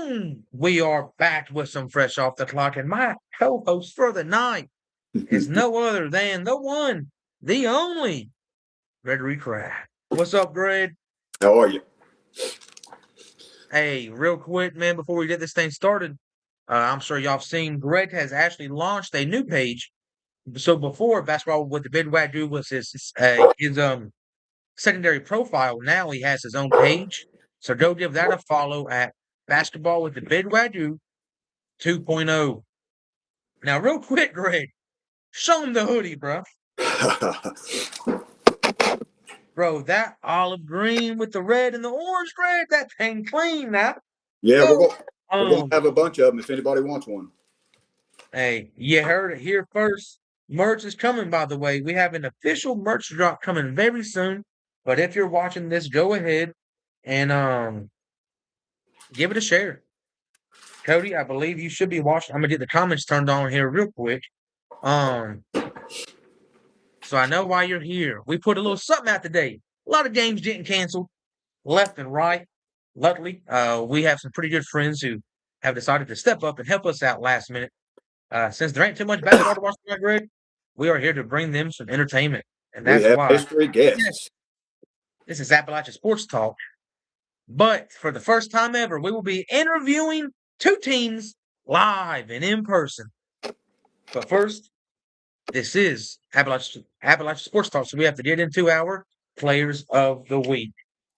Boom! We are back with some fresh off the clock, and my co-host for the night is no other than the one, the only, Gregory Craft. What's up, Greg? How are you? Hey, real quick, man, before we get this thing started, I'm sure y'all have seen Greg has actually launched a new page. So before Basketball with the Big Wagyu was his secondary profile. Now he has his own page. So go give that a follow at Basketball with the Big Wagyu 2.0. Now, real quick, Greg, show him the hoodie, bro. Bro, that olive green with the red and the orange, Greg, that thing clean now. Yeah, So, we're gonna have a bunch of them if anybody wants one. Hey, you heard it here first. Merch is coming, by the way. We have an official merch drop coming very soon. But if you're watching this, go ahead and give it a share. Cody, I believe you should be watching. I'm gonna get the comments turned on here real quick. So I know why you're here. We put a little something out today. A lot of games getting canceled, left and right. Luckily, we have some pretty good friends who have decided to step up and help us out last minute. Since there ain't too much basketball to watch tonight, Greg, we are here to bring them some entertainment, and We that's have why history guests. this is Appalachia Sports Talk. But for the first time ever, we will be interviewing two teams live and in person. But first, this is Appalachia Sports Talk, so we have to get into our players of the week.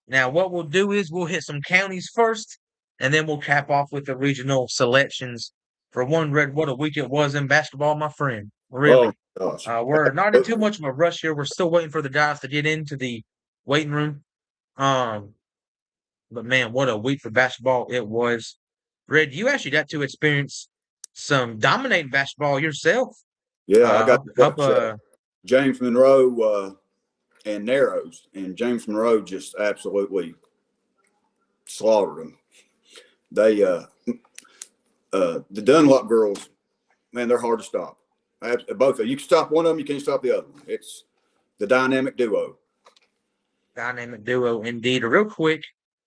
Now, what we'll do is we'll hit some counties first, and then we'll cap off with the regional selections. For one, Red, what a week it was in basketball, my friend. Really. Oh gosh. We're not in too much of a rush here. We're still waiting for the guys to get into the waiting room. But man, what a week for basketball it was. Red, you actually got to experience some dominating basketball yourself. Yeah, I got to watch up James Monroe and Narrows, and James Monroe just absolutely slaughtered them. They the Dunlop girls, man, they're hard to stop. Both of them. You can stop one of them, you can't stop the other one. It's the dynamic duo. Dynamic duo, indeed. Real quick,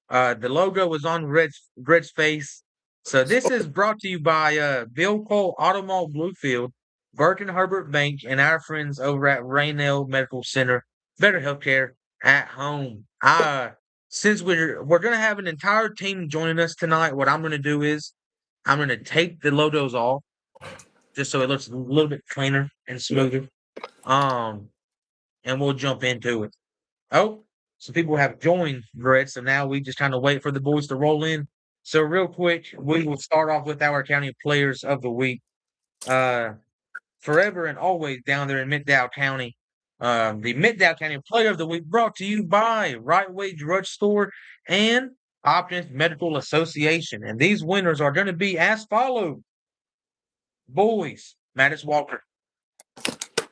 the logo was on Red's face. So this is brought to you by Bill Cole Automall Bluefield, Burke and Herbert Bank, and our friends over at Raynell Medical Center. Better healthcare at home. Since we're gonna have an entire team joining us tonight, what I'm gonna do is I'm gonna take the logos off, just so it looks a little bit cleaner and smoother. And we'll jump into it. Oh, some people have joined, Brett. So now we just kind of wait for the boys to roll in. So real quick, we will start off with our county players of the week. Forever and always down there in Mid-Dow County. The Mid-Dow County Player of the Week brought to you by Right Way Drug Store and Options Medical Association. And these winners are going to be as follows. Boys, Maddox Walker.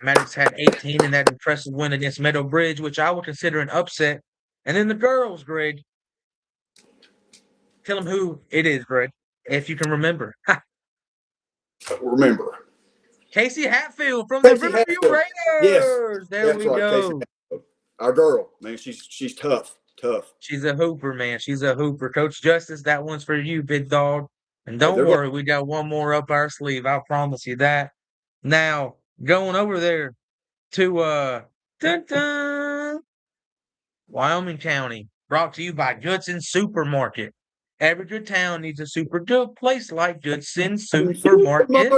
Maddox had 18 in that impressive win against Meadow Bridge, which I would consider an upset. And then the girls, Greg. Tell them who it is, Greg, if you can remember. Remember. Casey Hatfield from the Riverview Raiders. Yes, there we go. Our girl, man, she's tough. She's a hooper, man. She's a hooper. Coach Justice, that one's for you, big dog. And don't worry, we got one more up our sleeve. I promise you that. Now, going over there to Wyoming County, brought to you by Goodson Supermarket. Every good town needs a super good place like Goodson Supermarket.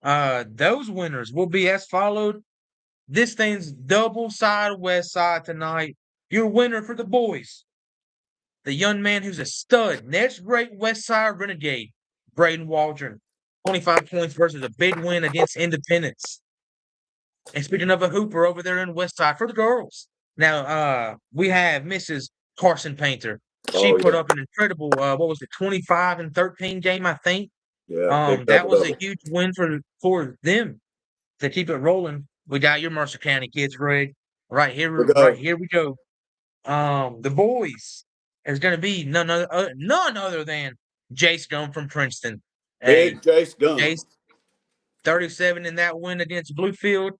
Those winners will be as followed. This thing's double side west side tonight. Your winner for the boys, the young man who's a stud, next great West Side Renegade, Braden Waldron. 25 points versus a big win against Independence. And speaking of a hooper over there in West Side for the girls. Now, we have Mrs. Carson Painter. She put up an incredible, 25 and 13 game, I think. Yeah. That was a huge win for them to keep it rolling. We got your Mercer County kids, Greg. Right here we go. The boys is going to be none other than Jace Gum from Princeton. Big Jace Gum. Jace, 37 in that win against Bluefield.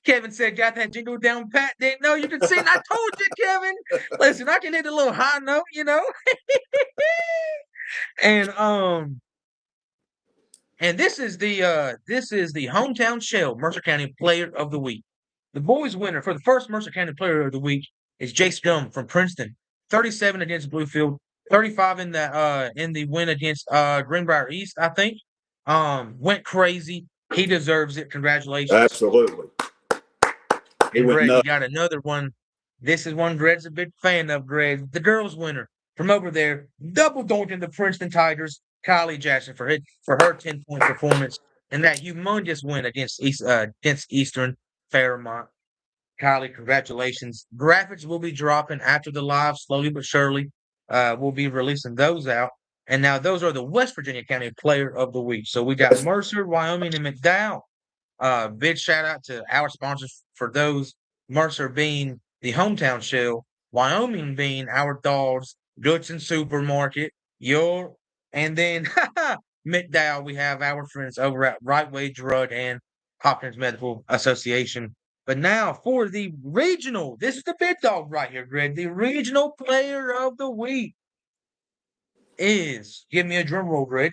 Kevin said, got that jingle down pat. Didn't know you could sing. I told you, Kevin. Listen, I can hit a little high note, you know. And this is the hometown shell Mercer County Player of the Week. The boys' winner for the first Mercer County Player of the Week is Jace Gum from Princeton, 37 against Bluefield, 35 in the win against Greenbrier East. I think went crazy. He deserves it. Congratulations. Absolutely. He And went Greg, we nuts. got another one. This is one Greg's a big fan of, Greg. The girls' winner from over there, double doinking the Princeton Tigers, Kylie Jackson for her 10-point performance and that humongous win against Eastern Fairmont. Kylie, congratulations. Graphics will be dropping after the live, slowly but surely. We'll be releasing those out. And now those are the West Virginia County Player of the Week. So we got Mercer, Wyoming, and McDowell. Big shout out to our sponsors for those. Mercer being the hometown shell, Wyoming being our dogs, Goodson Supermarket, your, and then McDowell, we have our friends over at Right Way Drug and Hopkins Medical Association. But now for the regional, this is the big dog right here, Greg. The regional player of the week is, give me a drum roll, Greg.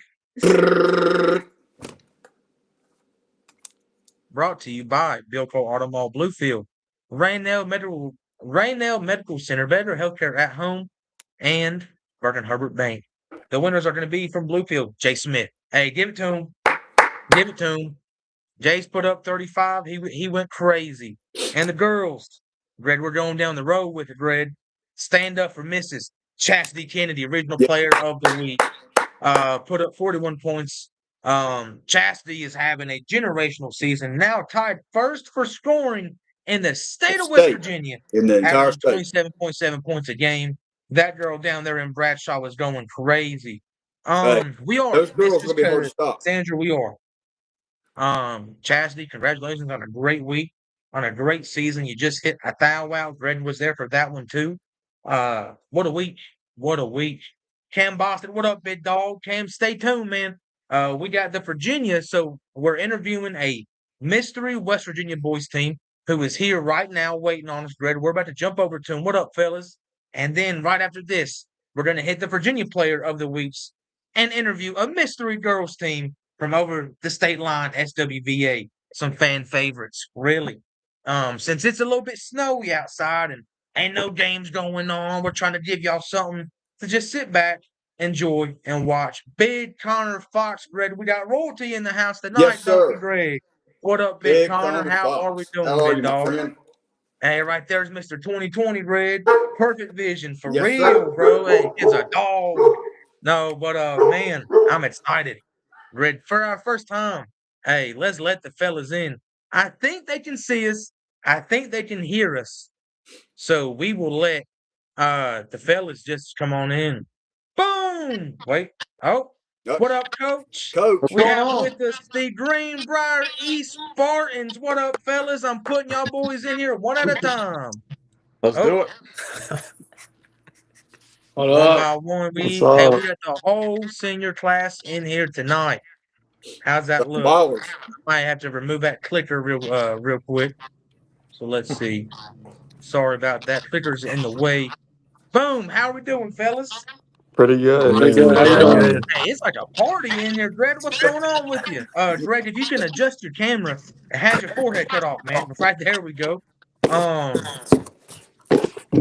Brought to you by Bilko Auto Mall Bluefield, Raynell Medical Center, Better Healthcare at Home, and Bergen Herbert Bank. The winners are going to be from Bluefield, Jay Smith. Hey, give it to him. Give it to him. Jay's put up 35. He went crazy. And the girls, Greg, we're going down the road with it, Greg. Stand up for Mrs. Chastity Kennedy, original Yeah. player of the week. Put up 41 points. Chastity is having a generational season, now tied first for scoring in the state of West State. Virginia, In the entire averaging state. 27.7 points a game. That girl down there in Bradshaw was going crazy. Hey, We are those girls Mrs. gonna be hard to stop. Sandra. We are. Chastity, congratulations on a great week, on a great season. You just hit a thou wow. Greg was there for that one too. What a week. What a week. Cam Boston, what up, big dog? Cam, stay tuned, man. We got the Virginia, so we're interviewing a mystery West Virginia boys team who is here right now waiting on us, Greg. We're about to jump over to him. What up, fellas? And then right after this, we're going to hit the Virginia player of the weeks and interview a mystery girls team from over the state line, SWVA. Some fan favorites, really. Since it's a little bit snowy outside and ain't no games going on, we're trying to give y'all something to just sit back, enjoy, and watch. Big Connor Fox, Greg. We got royalty in the house tonight, Yes, don't we, sir. Greg? What up, Big Big Connor? Connor How are we Fox. doing, How are big you, my dog? friend? Hey, right there's Mr. 2020, Greg. Perfect vision for Yes, real, sir. bro. Hey, kid's a dog. No, but man, I'm excited. Red for our first time. Hey, let's let the fellas in. I think they can see us. I think they can hear us. So we will let the fellas just come on in. Boom! Wait. Oh, Uh, what up, coach? Coach. What's We going have on? with us the Greenbrier East Spartans. What up, fellas? I'm putting y'all boys in here one at a time. Let's Oh, do it. What one by up? one. What's We up? got the whole senior class in here tonight. How's that Some look? ballers. Might have to remove that clicker real quick. So let's see. Sorry about that. Clicker's in the way. Boom. How are we doing, fellas? Pretty good. Pretty good. How you Pretty doing? good. Hey, it's like a party in here, Greg. What's going on with you? Greg, if you can adjust your camera, it has your forehead cut off, man. Right there we go. Um,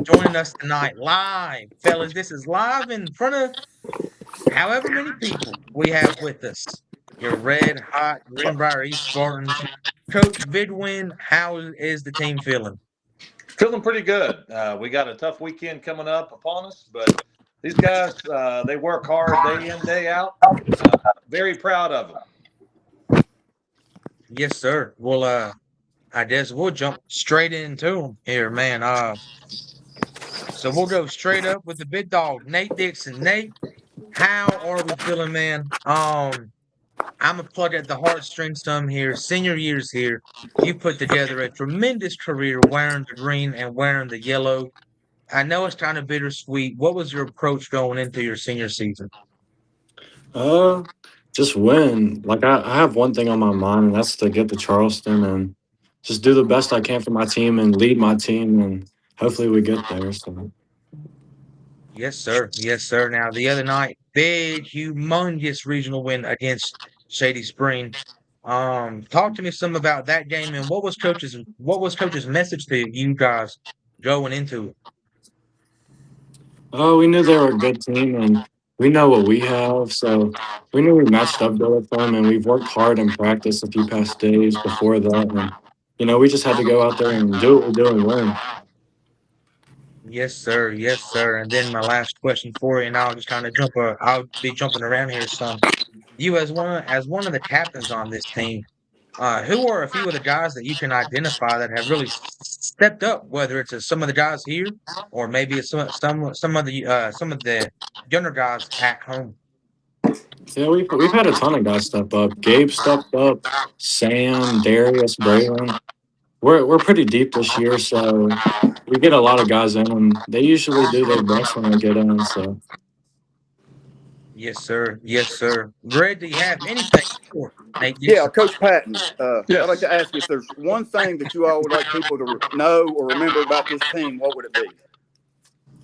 joining us tonight live, fellas. This is live in front of however many people we have with us. Your red hot Greenbrier East Spartans. Coach Bidwin, how is the team feeling? Feeling pretty good. We got a tough weekend coming up upon us, but these guys, they work hard day in, day out. Very proud of them. Yes, sir. Well, I guess we'll jump straight into them here, man. So we'll go straight up with the big dog, Nate Dixon. Nate, how are we feeling, man? I'm a plug at the heartstrings some here. Senior years here. You put together a tremendous career wearing the green and wearing the yellow. I know it's kind of bittersweet. What was your approach going into your senior season? Uh, just win. Like I have one thing on my mind, and that's to get to Charleston and just do the best I can for my team and lead my team, and hopefully we get there. So Yes, sir. Yes, sir. Now, the other night, big, humongous regional win against Shady Spring. Talk to me some about that game and what was coach's message to you guys going into it? Oh, we knew they were a good team, and we know what we have, so we knew we matched up good with them, and we've worked hard in practice a few past days before that, and we just had to go out there and do what we do and win. Yes, sir. Yes, sir. And then my last question for you, and I'll just kind of I'll be jumping around here some. You as one of the captains on this team, who are a few of the guys that you can identify that have really stepped up, whether it's some of the guys here or maybe it's some of the younger guys at home? Yeah, we've had a ton of guys step up. Gabe stepped up, Sam, Darius, Braylon. We're pretty deep this year, so we get a lot of guys in, and they usually do their best when they get in. So Yes, sir. Yes, sir. Greg, do you have anything for Nate Yeah, Dixon? Coach Patton, I'd like Yes. to ask you if there's one thing that you all would like people to know or remember about this team, what would it be?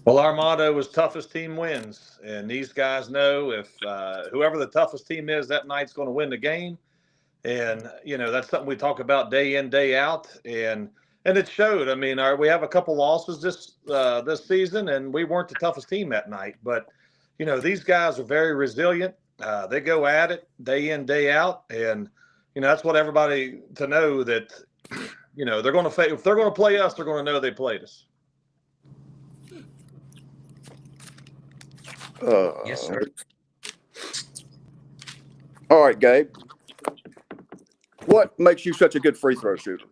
Well, our motto is toughest team wins. And these guys know if whoever the toughest team is that night's going to win the game. And, that's something we talk about day in, day out. And it showed. I mean, we have a couple losses this season, and we weren't the toughest team that night. But, these guys are very resilient. They go at it day in, day out. And, that's what everybody to know that, they're going to if they're going to play us, they're going to know they played us. Yes, sir. All right, Gabe. What makes you such a good free throw shooter?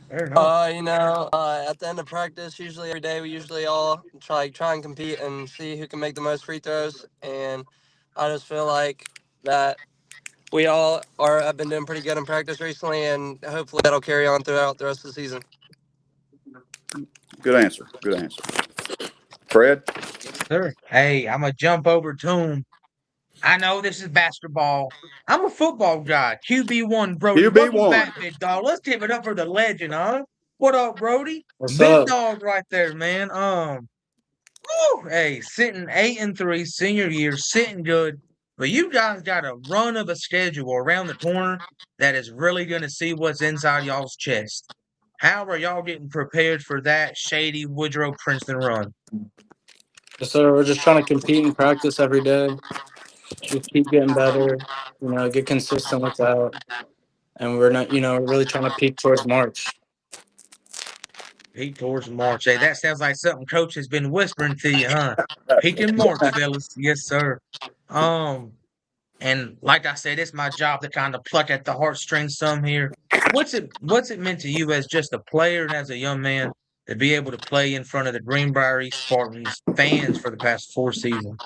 Fair enough. At the end of practice, usually every day, we usually all try and compete and see who can make the most free throws. And I just feel like that we all have been doing pretty good in practice recently, and hopefully that'll carry on throughout the rest of the season. Good answer. Good answer. Fred? Yes, sir. Hey, I'm gonna jump over to him. I know this is basketball. I'm a football guy. QB1 Brody. Welcome QB1. back, big dog. Let's give it up for the legend, huh? What up, Brody? what's Big up? dog right there, man. Hey, sitting 8-3 senior year, sitting good. But you guys got a run of a schedule around the corner that is really gonna see what's inside y'all's chest. How are y'all getting prepared for that shady Woodrow Princeton run? So we're just trying to compete and practice every day. Just keep getting better. Get consistent with that. And we're not, we're really trying to peak towards March. Peak towards March. Hey, that sounds like something Coach has been whispering to you, huh? Peak in March, fellas. Yes, sir. Um, and like I said, it's my job to kind of pluck at the heartstrings some here. What's it meant to you as just a player and as a young man to be able to play in front of the Greenbrier Spartans fans for the past 4 seasons?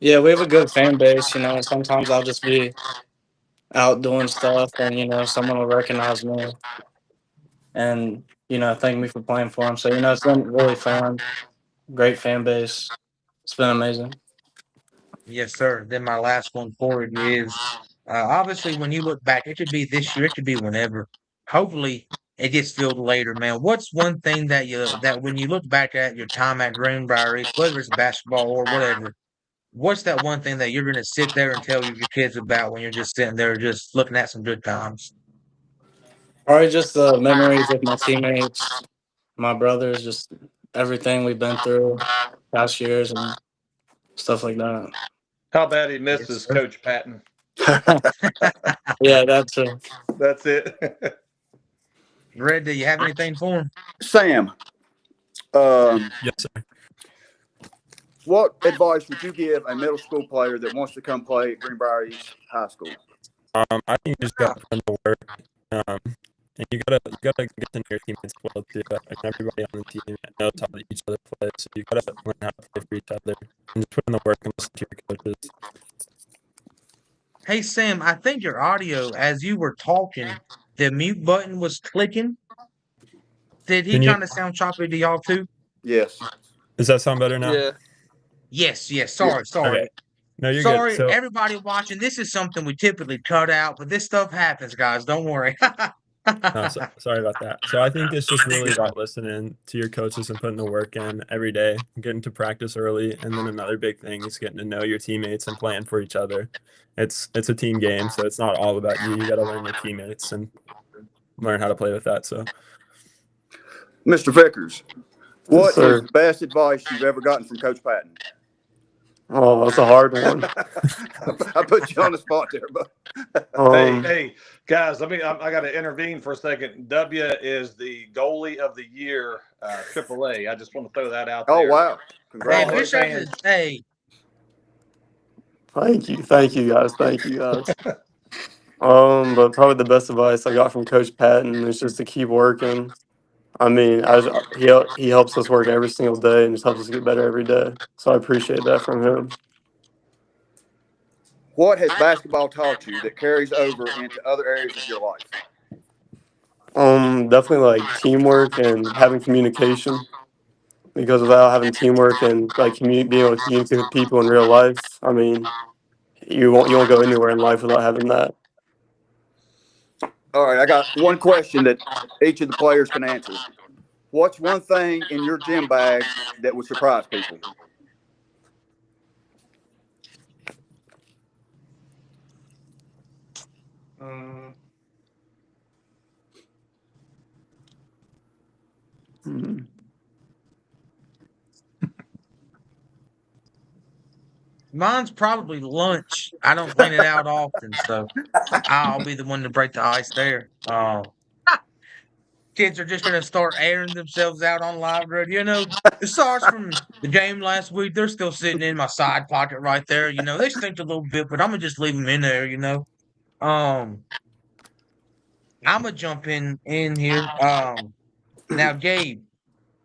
Yeah, we have a good fan base. Sometimes I'll just be out doing stuff, and someone will recognize me and thank me for playing for them. So it's been really fun. Great fan base. It's been amazing. Yes, sir. Then my last one for you is obviously when you look back, it could be this year, it could be whenever. Hopefully it gets filled later, man. What's one thing that when you look back at your time at Greenbrier East, whether it's basketball or whatever, what's that one thing that you're gonna sit there and tell your kids about when you're just sitting there just looking at some good times? Probably just the memories with my teammates, my brothers, just everything we've been through past years and stuff like that. How bad he Yes, misses sir. Coach Patton. Yeah, that's a That's it. Red, do you have anything for him? Sam, Yes, sir. what advice would you give a middle school player that wants to come play at Greenbrier East High School? I think you just got to put in the work, and you gotta get to know your teammates well too. Like everybody on the team knows how each other plays, so you gotta learn how to play for each other and just put in the work and listen to your coaches. Hey Sam, I think your audio as you were talking, the mute button was clicking. Did he Can you? kind of sound choppy to y'all too? Yes. Does that sound better now? Yeah. Yes, yes. Yeah. Sorry, sorry. Okay. No, you're good. Sorry, So everybody watching. This is something we typically cut out, but this stuff happens, guys. Don't worry. No, sorry about that. So I think it's just really about listening to your coaches and putting the work in every day, getting to practice early, and then another big thing is getting to know your teammates and playing for each other. It's a team game, so it's not all about you. You got to learn your teammates and learn how to play with that. So Mr. Vickers, Yes, what is sir. the best advice you've ever gotten from Coach Patton? Oh, that's a hard one. I put you on the spot there, but Hey, guys, I got to intervene for a second. W is the goalie of the year, AAA. I just want to throw that out oh there. wow, For all Hey, her be congratulations! sure fans. to hey, thank you guys, thank you guys. But probably the best advice I got from Coach Patton is just to keep working. I mean, he helps us work every single day and just helps us get better every day. So I appreciate that from him. What has basketball taught you that carries over into other areas of your life? Definitely like teamwork and having communication. Because without having teamwork and like being able to communicate with people in real life, I mean, you won't go anywhere in life without having that. All right, I got one question that each of the players can answer. What's one thing in your gym bag that would surprise people? Hmm. mine's probably lunch. I don't clean it out often, so I'll be the one to break the ice there. Kids are just gonna start airing themselves out on live radio. The sauce from the game last week, they're still sitting in my side pocket right there. They stink a little bit, but I'm gonna just leave them in there. Um, I'm gonna jump in here. Now, Gabe,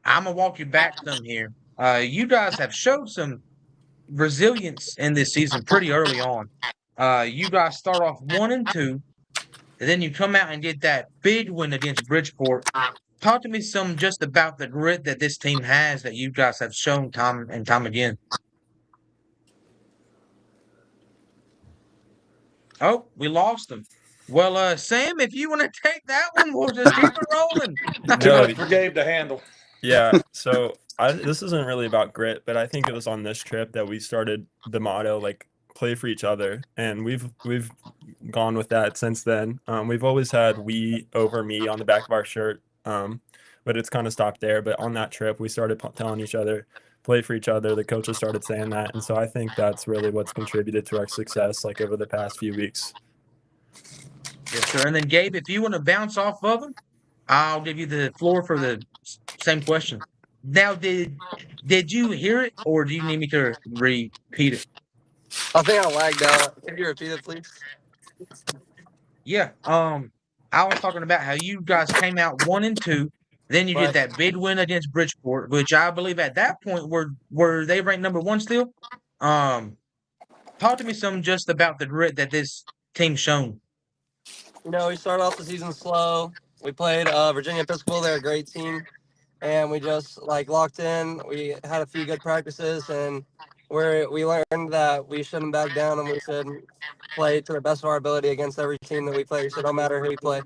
I'm gonna walk you back some here. You guys have showed some resilience in this season pretty early on. You guys start off 1-2, and then you come out and get that big win against Bridgeport. Talk to me some just about the grit that this team has that you guys have shown time and time again. Oh, we lost them. Well, Sam, if you want to take that one, we'll just keep it rolling. Too no, much for Gabe to handle. yeah. So this isn't really about grit, but I think it was on this trip that we started the motto like play for each other, and we've gone with that since then. We've always had we over me on the back of our shirt, but it's kind of stopped there. But on that trip, we started telling each other play for each other. The coaches started saying that, and so I think that's really what's contributed to our success, like over the past few weeks. Yes, sir. And then, Gabe, if you want to bounce off of them, I'll give you the floor for the same question. Now, did you hear it, or do you need me to repeat it? I think I lagged out. Could you repeat it, please? Yeah. I was talking about how you guys came out 1-2. Then you get Right. that big win against Bridgeport, which I believe at that point were they ranked number one still. Um, talk to me some just about the grit that this team's shown. We started off the season slow. We played Virginia Episcopal. They're a great team, and we just like locked in. We had a few good practices, and we learned that we shouldn't back down, and we should play to the best of our ability against every team that we play. So no matter who we play.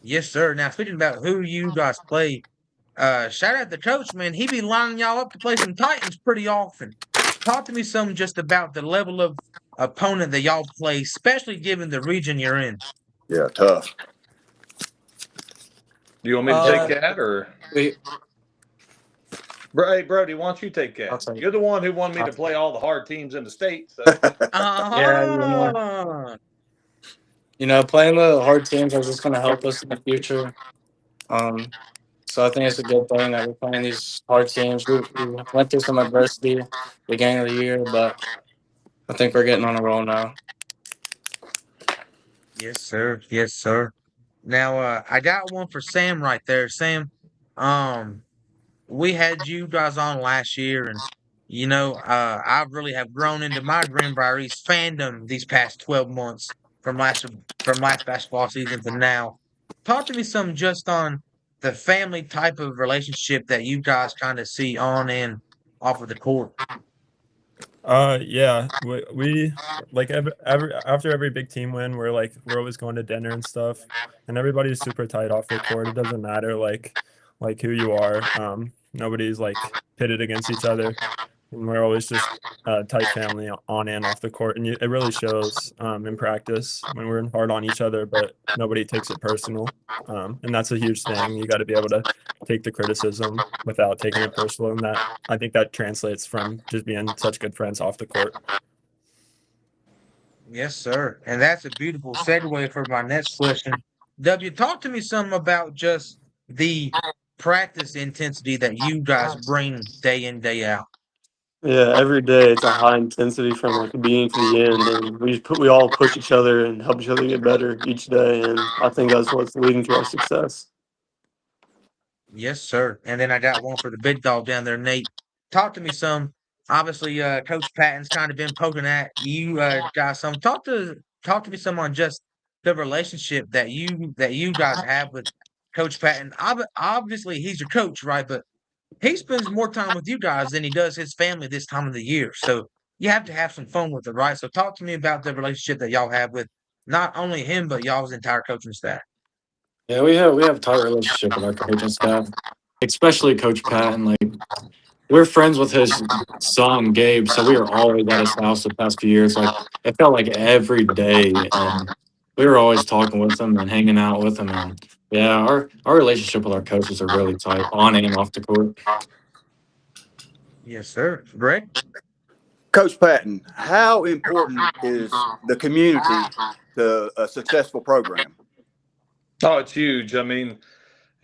Yes, sir. Now speaking about who you guys play, shout out the coach, man. He be lining y'all up to play some Titans pretty often. Talk to me some just about the level of opponent that y'all play, especially given the region you're in. Yeah, tough. Do you want me to take Uh, that or? We, Hey, Brody, why don't you take I'll that? take. You're the one who wanted me to play all the hard teams in the state. So Yeah, Ah, playing the hard teams are just going to help us in the future. Um, so I think it's a good thing that we're playing these hard teams. We went through some adversity beginning of the year, but I think we're getting on a roll now. yes, sir. Yes, sir. Now, I got one for Sam right there. Sam, um, we had you guys on last year, and I really have grown into my Greenbrier East fandom these past 12 months from last basketball season to now. Talk to me some just on the family type of relationship that you guys kind of see on and off of the court. Yeah, we like every after every big team win, we're always going to dinner and stuff, and everybody's super tight off the court. It doesn't matter like who you are. Nobody's like pitted against each other, and we're always just a tight family on and off the court, and it really shows in practice when we're hard on each other, but nobody takes it personal. And that's a huge thing. You got to be able to take the criticism without taking it personal, and that I think that translates from just being such good friends off the court. Yes, sir. And that's a beautiful segue for my next question. W, talk to me some about just the practice intensity that you guys bring day in, day out. Yeah, every day it's a high intensity from like the beginning to the end, and we all push each other and help each other get better each day, and I think that's what's leading to our success. Yes, sir. And then I got one for the big dog down there, Nate. Talk to me some. Obviously, Coach Patton's kind of been poking at you guys some. Talk to me some on just the relationship that you guys have with Coach Patton. Obviously, he's your coach, right? But he spends more time with you guys than he does his family this time of the year. So you have to have some fun with it, right? So talk to me about the relationship that y'all have with not only him but y'all's entire coaching staff. Yeah, we have a tight relationship with our coaching staff, especially Coach Pat, and like we're friends with his son Gabe, so we were always at his house the past few years. Like it felt like every day, and we were always talking with him and hanging out with him. And yeah, our relationship with our coaches are really tight on and off the court. Yes, sir. Greg? Coach Patton, how important is the community to a successful program? Oh, it's huge. I mean,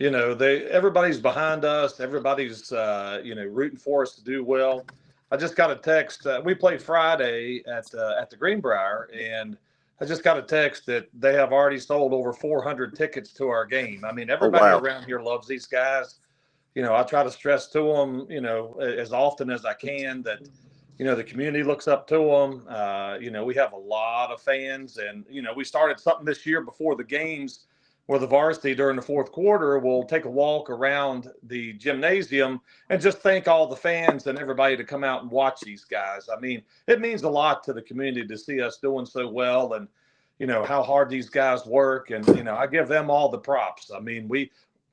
everybody's behind us. Everybody's rooting for us to do well. I just got a text. We played Friday at the Greenbrier, and I just got a text that they have already sold over 400 tickets to our game. I mean, Oh, everybody wow. around here loves these guys. I try to stress to them, as often as I can that the community looks up to them. We have a lot of fans, and we started something this year before the games where the varsity during the fourth quarter will take a walk around the gymnasium and just thank all the fans and everybody to come out and watch these guys. I mean, it means a lot to the community to see us doing so well, and how hard these guys work, and I give them all the props. I mean,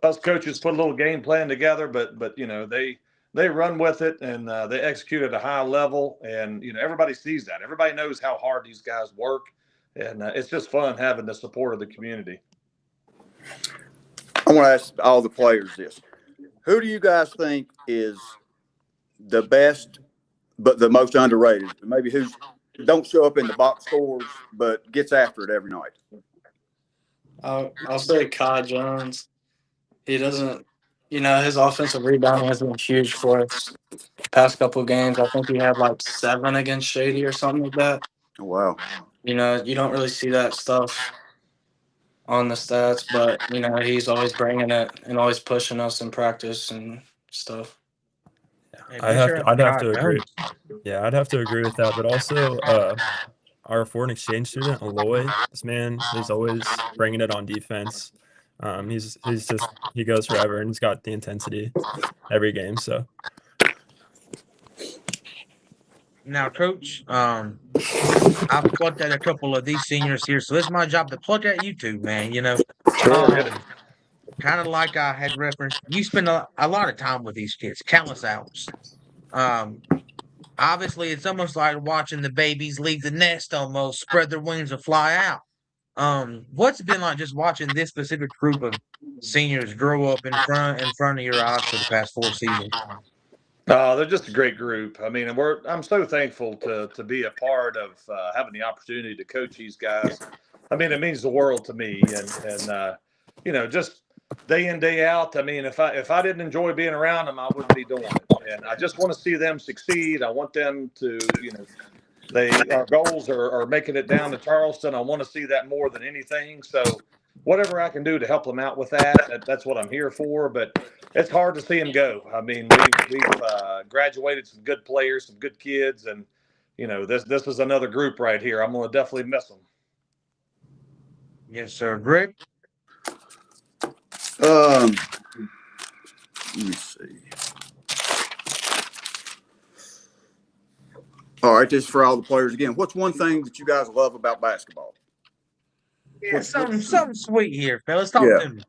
us coaches put a little game plan together, but they run with it, and they execute at a high level, and everybody sees that. Everybody knows how hard these guys work, and it's just fun having the support of the community. I want to ask all the players this. Who do you guys think is the best, but the most underrated? Maybe who don't show up in the box scores, but gets after it every night? I'll say Kai Jones. He doesn't, his offensive rebounding has been huge for us. Past couple of games, I think he had like 7 against Shady or something like that. Oh, wow. You don't really see that stuff on the stats, but he's always bringing it and always pushing us in practice and stuff. Hey, big shout out to I'd have Todd to agree. Jones. Yeah, I'd have to agree with that. But also, our foreign exchange student Aloy, this man is always bringing it on defense. He's just he goes forever, and he's got the intensity every game. So Now, Coach, I've plucked at a couple of these seniors here, so it's my job to pluck at you two, man. Sure, hit it. Kind of like I had referenced, you spend a lot of time with these kids, countless hours. Um, Obviously, it's almost like watching the babies leave the nest, almost spread their wings and fly out. What's it been like just watching this specific group of seniors grow up in front of your eyes for the past 4 seasons? They're just a great group. I mean, I'm so thankful to be a part of having the opportunity to coach these guys. I mean, it means the world to me, and just day in day out. I mean, if I didn't enjoy being around them, I wouldn't be doing it. And I just want to see them succeed. I want them to, our goals are making it down to Charleston. I want to see that more than anything. So whatever I can do to help them out with that's what I'm here for. But it's hard to see them go. I mean, we've graduated some good players, some good kids, and this is another group right here. I'm going to definitely miss them. Yes, sir. Greg? Let me see. All right, this is for all the players again. What's one thing that you guys love about basketball? Yeah, something sweet here, fellas. Talk Yeah. to me.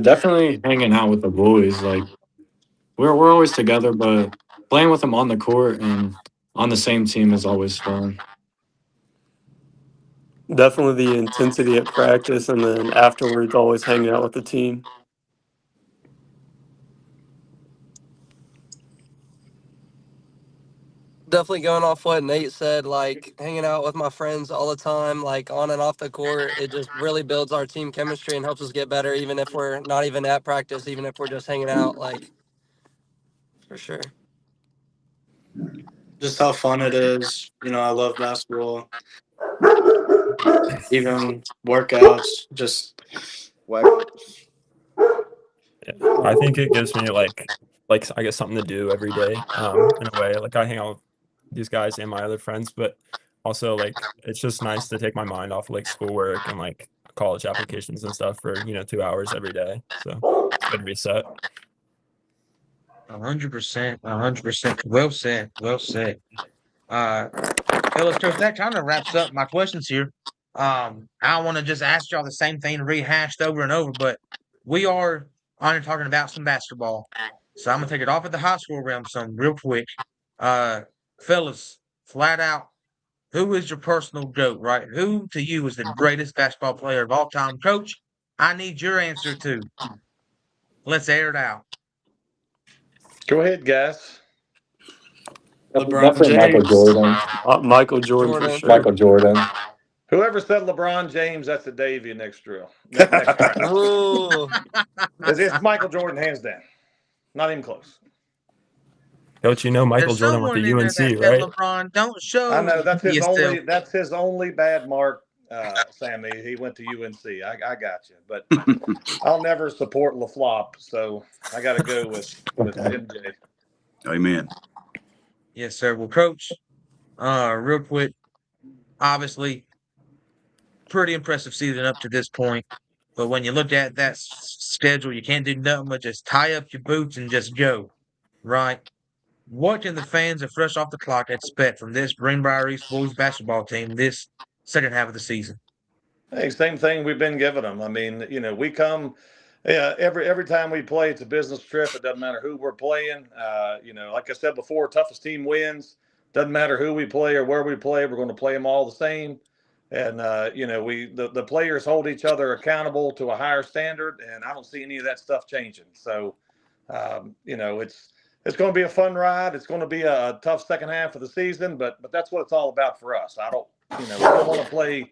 Definitely hanging out with the boys. Like we're always together, but playing with them on the court and on the same team is always fun. Definitely the intensity at practice, and then afterwards, always hanging out with the team. Definitely going off what Nate said, like hanging out with my friends all the time, like on and off the court. It just really builds our team chemistry and helps us get better, even if we're not even at practice, even if we're just hanging out, like for sure. Just how fun it is. I love basketball. Even workouts, just Well, Yeah. I think it gives me like I guess something to do every day. In a way, like I hang out with these guys and my other friends, but also like it's just nice to take my mind off like schoolwork and like college applications and stuff for 2 hours every day. So it's good to reset. 100%, 100%. Well said. Well said. Uh, fellas, coach, that kind of wraps up my questions here. I don't want to just ask y'all the same thing rehashed over and over, but we are on talking about some basketball. So I'm gonna take it off at the high school realm some real quick. Uh, fellas, flat out, who is your personal GOAT, right? Who to you is the greatest basketball player of all time? Coach, I need your answer too. Let's air it out. Go ahead, guys. LeBron Definitely Michael James. Jordan. Michael Jordan for Jordan. sure. Michael Jordan. Whoever said LeBron James, that's a Davy next drill. Next round. Ooh, It's Michael Jordan, hands down. Not even close. Coach, Michael There's Jordan went someone to in there that UNC, said right? LeBron, don't I show know yourself. that's his only bad mark, Sammy. He went to UNC. I got you, but I'll never support LaFlop, so I got to go with MJ. Amen. Yes, sir. Well, coach, real quick, obviously, pretty impressive season up to this point. But when you look at that schedule, you can't do nothing but just tie up your boots and just go, right? What can the fans are fresh off the clock expect from this Greenbrier East boys basketball team this second half of the season? Hey, same thing we've been giving them. I mean, we come. Yeah, every time we play, it's a business trip. It doesn't matter who we're playing. Like I said before, toughest team wins. Doesn't matter who we play or where we play. We're going to play them all the same. And the players hold each other accountable to a higher standard, and I don't see any of that stuff changing. So, it's going to be a fun ride. It's going to be a tough second half of the season, but that's what it's all about for us. We don't want to play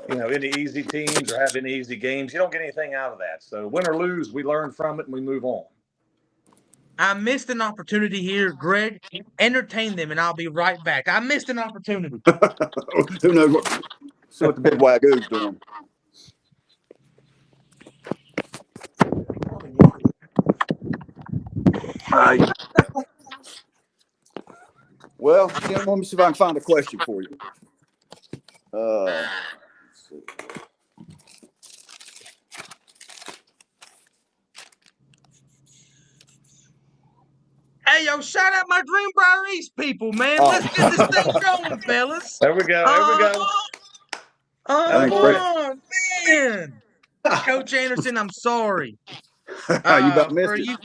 any easy teams or have any easy games. You don't get anything out of that. So win or lose, we learn from it and we move on. I missed an opportunity here, Greg. Entertain them, and I'll be right back. I missed an opportunity. Who knows what the big wagoo's doing? Well, Tim, let me see if I can find a question for you. Let's see. Hey, yo, shout out my Greenbrier East people, man. Oh. Let's get this thing going, fellas. There we go. There we go. Thanks, Greg. Oh, man. Coach Anderson, I'm sorry. You about missed it.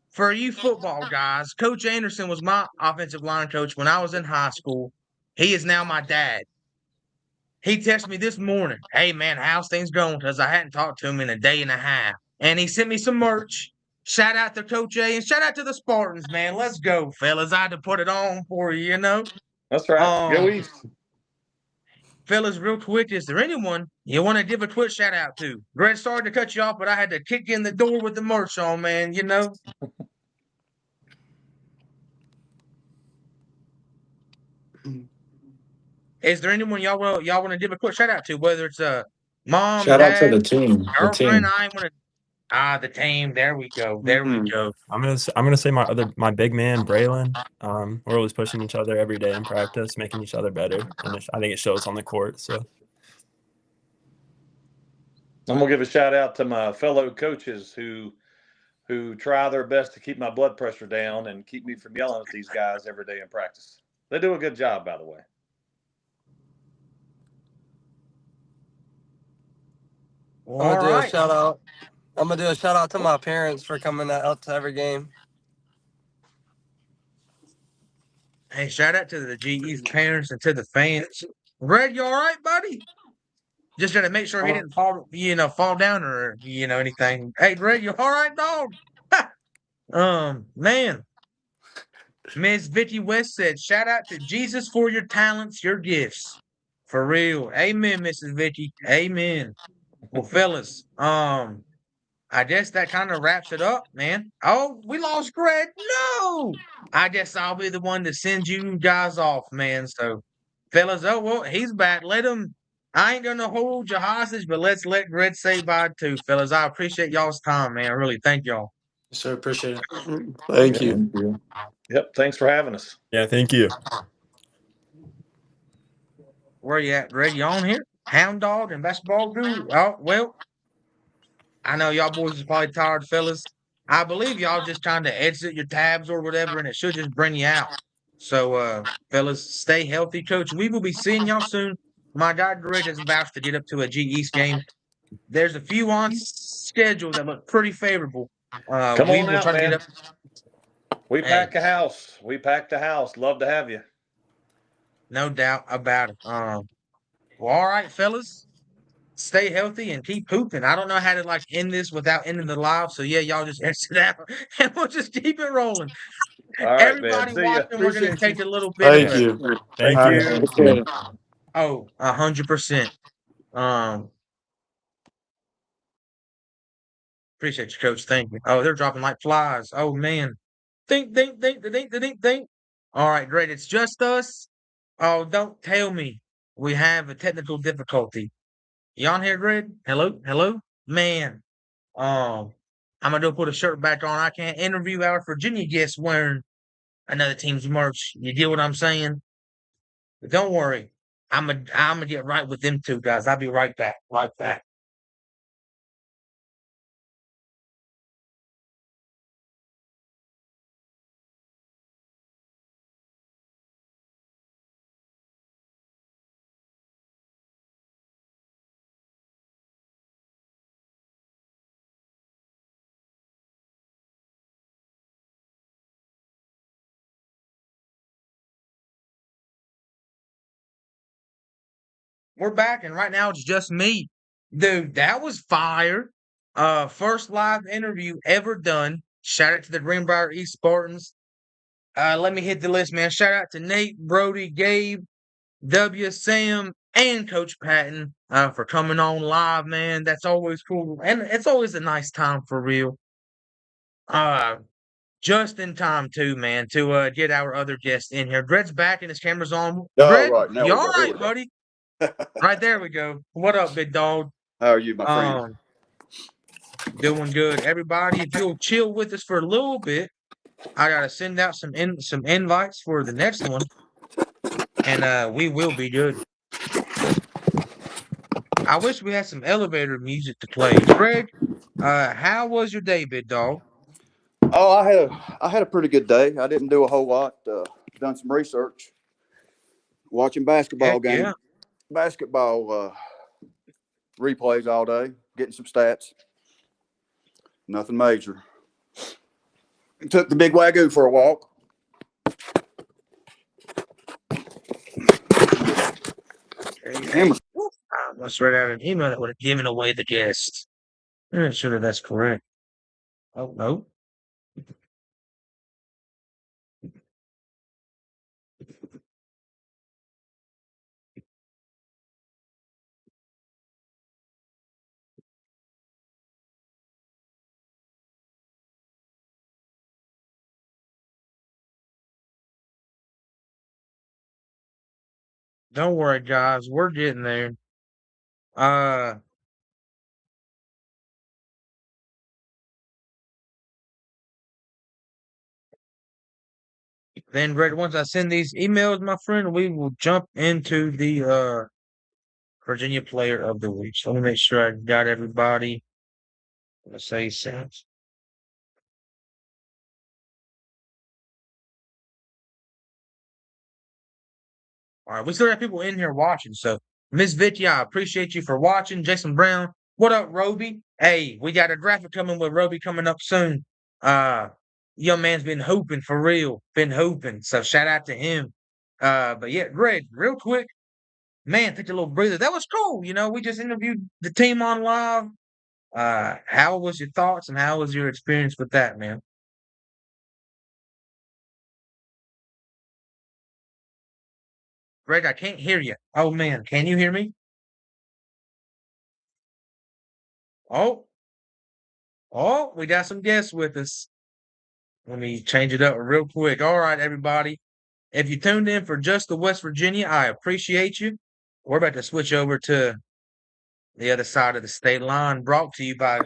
For you football guys, Coach Anderson was my offensive line coach when I was in high school. He is now my dad. He texted me this morning, hey, man, how's things going? Because I hadn't talked to him in a day and a half. And he sent me some merch. Shout out to Coach A and shout out to the Spartans, man. Let's go, fellas. I had to put it on for you, That's right. Go East. Fellas, real quick, is there anyone you want to give a quick shout out to? Greg, sorry to cut you off, but I had to kick in the door with the merch on, man, Is there anyone y'all want to give a quick shout out to? Whether it's mom, Shout out to dad, the team. The girlfriend, team. I ain't want to. The team. There we go. There we go. I'm gonna say my big man Braylon. We're always pushing each other every day in practice, making each other better, and I think it shows on the court. So I'm gonna give a shout out to my fellow coaches who who try their best to keep my blood pressure down and keep me from yelling at these guys every day in practice. They do a good job, by the way. I'm gonna All do a right. shout out. I'm gonna do a shout out to my parents for coming out to every game. Hey, shout out to the GE's parents and to the fans. Red, you all right, buddy? Just gotta make sure he didn't fall down or anything. Hey, Red, you all right, dog? Man, Ms. Vicky West said, shout out to Jesus for your talents, your gifts. For real. Amen, Mrs. Vicky. Amen. Well, fellas, I guess that kind of wraps it up, man. Oh, we lost Greg. No. I guess I'll be the one to send you guys off, man. So, fellas, oh well, he's back. Let him. I ain't gonna hold you hostage, but let's let Greg say bye too, fellas. I appreciate y'all's time, man. Really, thank y'all. So appreciate it. Thank Yeah, you. thank you. Yep. Thanks for having us. Yeah, thank you. Where you at, Greg? You on here? Hound dog and basketball guru. Oh well, I know y'all boys is probably tired, fellas. I believe y'all just trying to exit your tabs or whatever, and it should just bring you out. So, fellas, stay healthy, coach. We will be seeing y'all soon. My guy Greg is about to get up to a G East game. There's a few on schedule that look pretty favorable. Come We on will out, try to get man. up. We Hey, pack a house. We packed a house. Love to have you. no doubt about it. Well, all right, fellas. Stay healthy and keep hooping. I don't know how to end this without ending the live. So yeah, y'all just exit out and we'll just keep it rolling. All right, man. Everybody See ya. watching, we're gonna Appreciate you. take a little bit of Thank a you. Thank Thank All you. right. you. Appreciate it. 100%. Um, appreciate you, coach. Thank you. Oh, they're dropping like flies. Oh man. Think. All right, great. It's just us. Oh, don't tell me we have a technical difficulty. You on here, Greg? Hello, man. Um, I'm gonna go put a shirt back on. I can't interview our Virginia guests wearing another team's merch. You get what I'm saying? But don't worry. I'm gonna get right with them two guys. I'll be right back. Right back. We're back, and right now it's just me. Dude, that was fire. First live interview ever done. Shout out to the Greenbrier East Spartans. Let me hit the list, man. Shout out to Nate, Brody, Gabe, W, Sam, and Coach Patton for coming on live, man. That's always cool. And it's always a nice time for real. Uh just in time too, man, to get our other guest in here. Greg's back and his camera's on. All Greg, right, now you we all go. Here right, we go. buddy? Right there we go. What up, big dog? How are you, my friend? Um, doing good. Everybody, if you'll chill with us for a little bit, I gotta send out some invites for the next one, and we will be good. I wish we had some elevator music to play. Greg, how was your day, big dog? Oh, I had a pretty good day. I didn't do a whole lot. Done some research, watching Heck basketball yeah. basketball replays all day, getting some stats. Nothing major. Took the big wagyu for a walk. Hey, Camera. I must read out an email that would have given away the guest. I'm not sure that that's correct. Oh no. Don't worry, guys. We're getting there. Uh, then, Greg, once I send these emails, my friend, we will jump into the Virginia Player of the Week. So let me make sure I got everybody. Let's say sense. All right, we still have people in here watching. So, Miss Vicky, I appreciate you for watching. Jason Brown, what up, Roby? Hey, we got a graphic coming with Roby coming up soon. Uh, Young man's been hooping for real, been hooping. So shout out to him. But yeah, Greg, real quick, man, take a little breather. That was cool. We just interviewed the team on live. How was your thoughts and how was your experience with that, man? Greg, I can't hear you. Oh man, can you hear me? Oh, oh, we got some guests with us. Let me change it up real quick. All right, everybody. If you tuned in for just the West Virginia, I appreciate you. We're about to switch over to the other side of the state line, brought to you by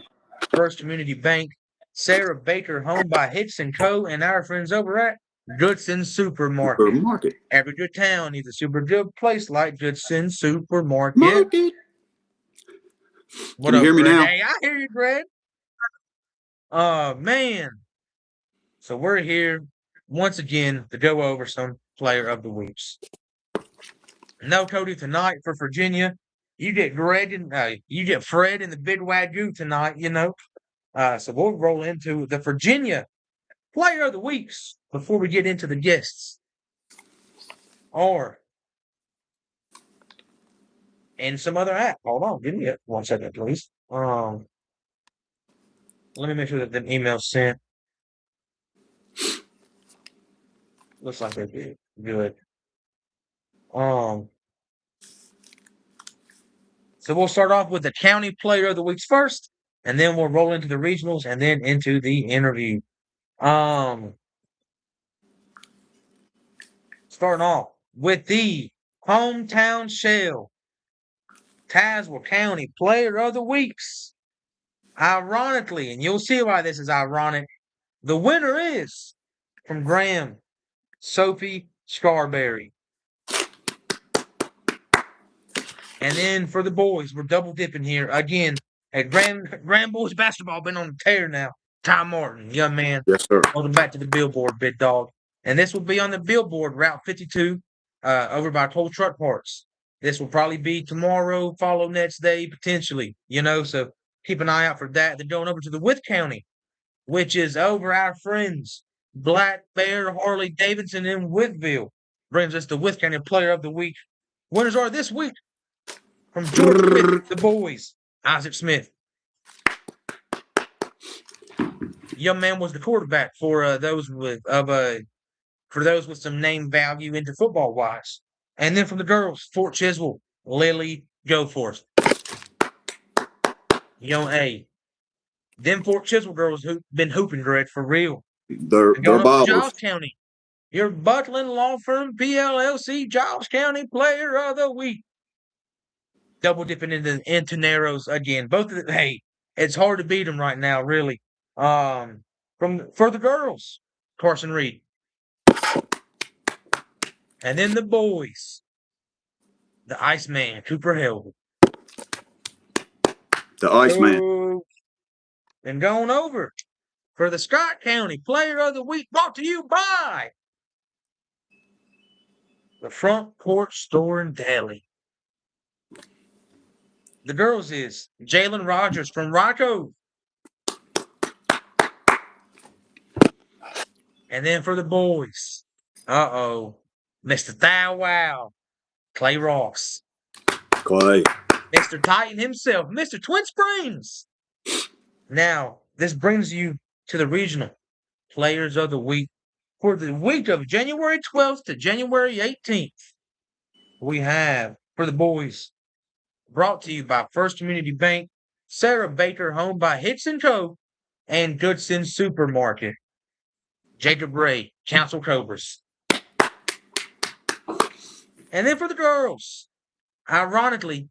First Community Bank, Sarah Baker, home by Hicks & Co., and our friends over at Goodson Supermarket. Market. Every good town needs a super good place like Goodson Supermarket. Market. What Can you up, hear me Greg? now? Hey, I hear you, Greg. Man. So we're here once again to go over some player of the weeks. No Cody tonight for Virginia. You get Greg and you get Fred and the Big Wagyu tonight, So we'll roll into the Virginia player of the weeks before we get into the guests. And some other app. Hold on, give me 1 second, please. Let me make sure that the email's sent. Looks like they're good. So we'll start off with the county player of the weeks first, and then we'll roll into the regionals and then into the interview. Starting off with the hometown shell, Tazewell County player of the weeks. Ironically, and you'll see why this is ironic, the winner is from Graham, Sophie Scarberry. And then for the boys, we're double dipping here. Again, at Grand Boys basketball been on the tear now. Ty Martin, young man. Yes, sir. Welcome back to the billboard, big dog. And this will be on the billboard, Route 52, over by Toll Truck Parts. This will probably be tomorrow, follow next day, potentially, so keep an eye out for that. They're going over to the Wythe County, which is over our friends, Black Bear Harley Davidson in Wytheville. Brings us the Wythe County Player of the Week. Winners are this week from George Wythe, the boys, Isaac Smith. Young man was the quarterback for those with some name value into football wise. And then from the girls, Fort Chiswell, Lily Goforth. Young A. Them Fort Chiswell girls who been hooping, Greg, for real. They're Going up to bobbers. Giles County. Your Butlin Law Firm PLLC Giles County Player of the Week. Double dipping into Narrows again. Both of them, hey, it's hard to beat them right now, really. For the girls, Carson Reed. And then the boys, the Iceman, Cooper Hill. The Iceman. And going over for the Scott County Player of the Week, brought to you by the Front Porch Store and Deli. The girls is Jalen Rogers from Rocco. And then for the boys, Mr. Thou Wow, Clay Ross. Clay. Mr. Titan himself, Mr. Twin Springs. Now, this brings you to the regional players of the week. For the week of January 12th to January 18th, we have, for the boys, brought to you by First Community Bank, Sarah Baker, home by Hicks & Co., and Goodson Supermarket. Jacob Ray, Council Cobras. And then for the girls, ironically,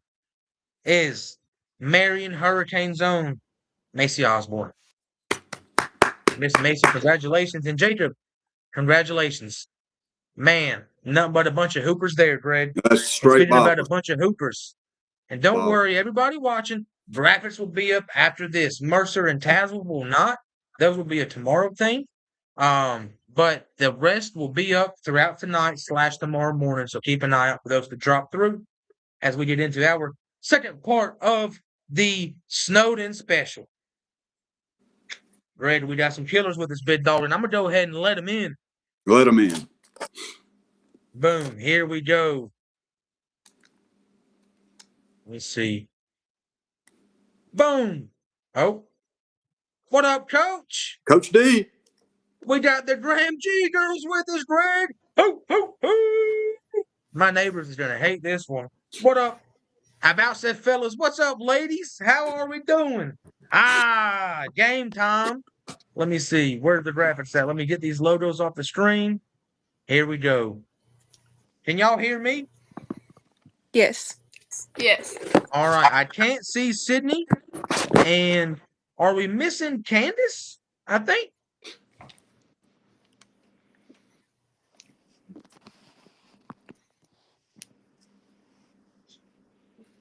is Marion Hurricane Zone, Macy Osborne. Miss Macy, congratulations. And Jacob, congratulations. Man, nothing but a bunch of hoopers there, Greg. That's straight Speaking about a bobbers. bunch of hoopers. And don't worry, everybody watching, graphics will be up after this. Mercer and Tazewell will not. Those will be a tomorrow thing. But but the rest will be up throughout tonight / tomorrow morning. So keep an eye out for those to drop through as we get into our second part of the Snowden special. Greg, we got some killers with this big dog, and I'm gonna go ahead and let them in. Let them in. Boom, here we go. Let's see. Boom. Oh. What up, Coach? Coach D. We got the Graham G girls with us, Greg. Ho, ho, ho. My neighbors is gonna hate this one. What up? I about said, fellas, what's up, ladies? How are we doing? Ah, game time. Let me see. Where's the graphics at? Let me get these logos off the screen. Here we go. Can y'all hear me? Yes. Yes. All right. I can't see Sydney. And are we missing Candace? I think.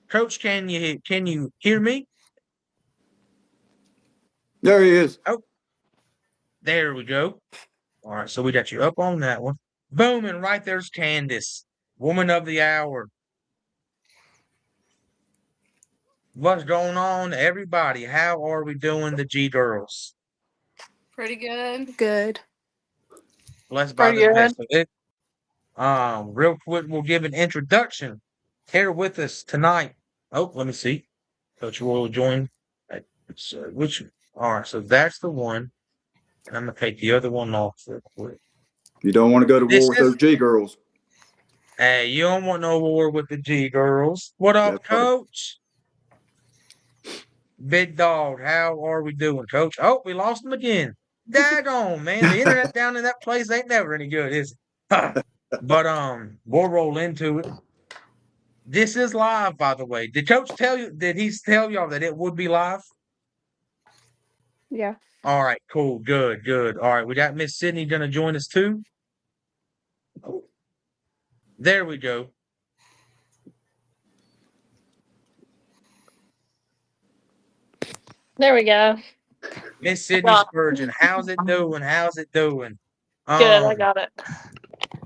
Coach, can you hear me? There he is. Oh, there we go. All right, so we got you up on that one. Boom, and right there's Candace, woman of the hour. What's going on, everybody? How are we doing, the G girls? Pretty good. Good. Blessed by Pretty the best good. of it. Real quick, we'll give an introduction. Here with us tonight. Oh, let me see. Coach Roy will join. So which? All right, so that's the one. And I'm gonna take the other one off real quick. You don't want to go to This war with is those G girls. Hey, you don't want no war with the G girls. What up, That's right. Coach? Big dog, how are we doing, Coach? Oh, we lost him again. Daggone, man. The internet down in that place ain't never any good, is it? But we'll roll into it. This is live, by the way. Did Coach tell you? Did he tell y'all that it would be live? Yeah. All right, cool, good, good. All right, we got Miss Sydney gonna join us too. Oh, there we go. There we go. Miss Sydney Got Spurgeon, how's it doing? How's it doing? Good, I got it.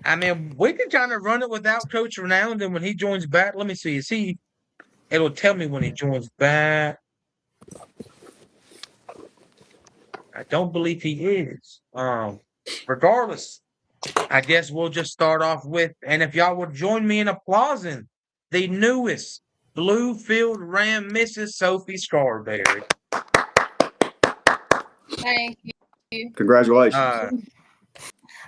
I mean, we can kind of run it without Coach for now, and then when he joins back, let me see. Is he? It'll tell me when he joins back. I don't believe he is. Regardless, I guess we'll just start off with, and if y'all would join me in applauding the newest Bluefield Ram, Mrs. Sophie Scarberry. Thank you. Congratulations.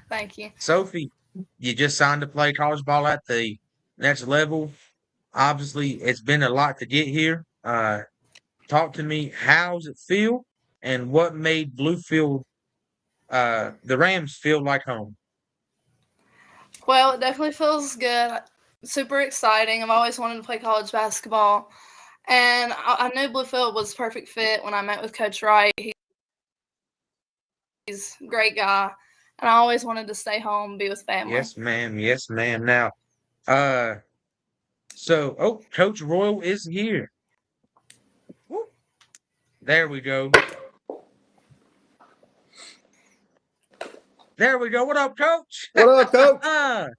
Thank you. Sophie, you just signed to play college ball at the next level. Obviously, it's been a lot to get here. Talk to me. How's it feel, and what made Bluefield, the Rams, feel like home? Well, it definitely feels good. Super exciting. I've always wanted to play college basketball. And I knew Bluefield was a perfect fit when I met with Coach Wright. He's a great guy. And I always wanted to stay home, be with family. Yes, ma'am. Yes, ma'am. Now, so Coach Royal is here. Woo. There we go. There we go. What up, Coach? What up, Coach?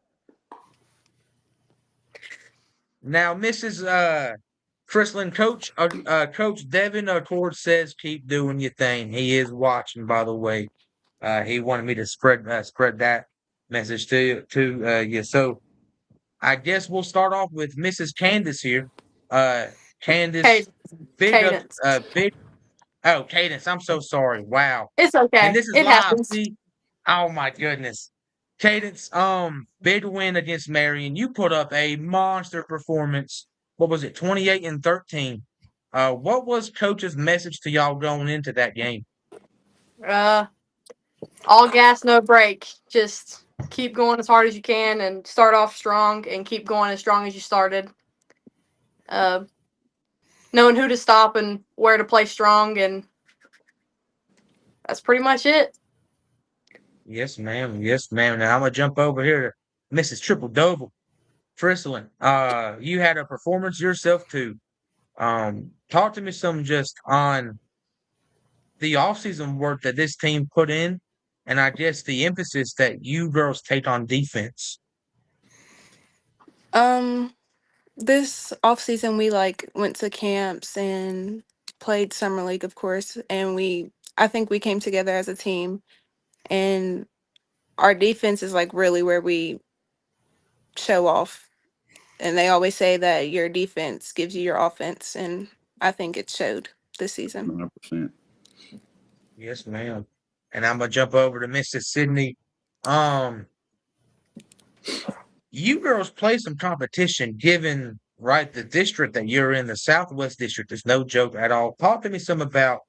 Now, Mrs. Chrislin, Coach Devin Accord says keep doing your thing. He is watching, by the way. He wanted me to spread that message to you. So I guess we'll start off with Mrs. Candace here. Candace, Cadence. Cadence. I'm so sorry. Wow. It's And okay. this is It live. happens. See? Oh my goodness. Cadence, big win against Marion. You put up a monster performance. What was it? 28-13. What was Coach's message to y'all going into that game? All gas, no brake. Just keep going as hard as you can and start off strong and keep going as strong as you started. Knowing who to stop and where to play strong, and that's pretty much it. Yes, ma'am. Yes, ma'am. Now I'm gonna jump over here to Mrs. Triple Double. Frislin, you had a performance yourself too. Talk to me some just on the offseason work that this team put in and I guess the emphasis that you girls take on defense. Um, this off season we like went to camps and played summer league, of course, and I think we came together as a team, and our defense is like really where we show off. And they always say that your defense gives you your offense, and I think it showed this season. 100%. Yes, ma'am. And I'm gonna jump over to Mrs. Sydney. Um, you girls play some competition, given right the district that you're in, the Southwest District, is no joke at all. Talk to me some about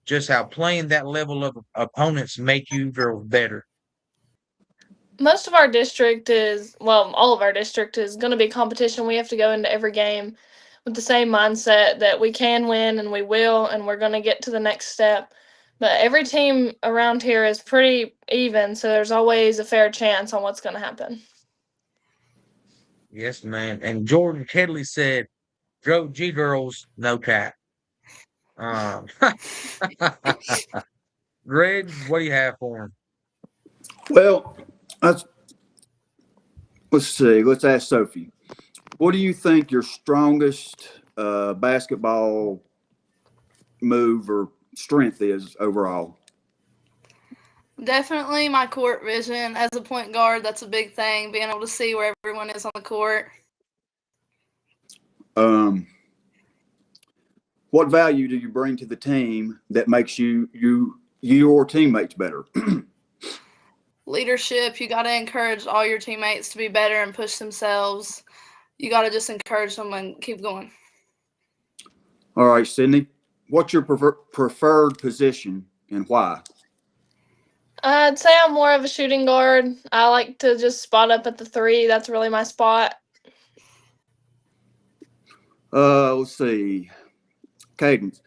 just how playing that level of opponents make you girls better. Most of our district is, well, all of our district is going to be competition. We have to go into every game with the same mindset that we can win and we will, and we're going to get to the next step. But every team around here is pretty even, so there's always a fair chance on what's going to happen. Yes, ma'am. And Jordan Kedley said, "Go G girls, no cap." Um, Greg, what do you have for him? Well, let's see. Let's ask Sophie. What do you think your strongest basketball move or strength is overall? Definitely my court vision. As a point guard, that's a big thing, being able to see where everyone is on the court. What value do you bring to the team that makes your teammates better? Leadership, you got to encourage all your teammates to be better and push themselves. You got to just encourage them and keep going. All right, Sydney, what's your preferred position and why? I'd say I'm more of a shooting guard. I like to just spot up at the three. That's really my spot. Let's see. Cadence,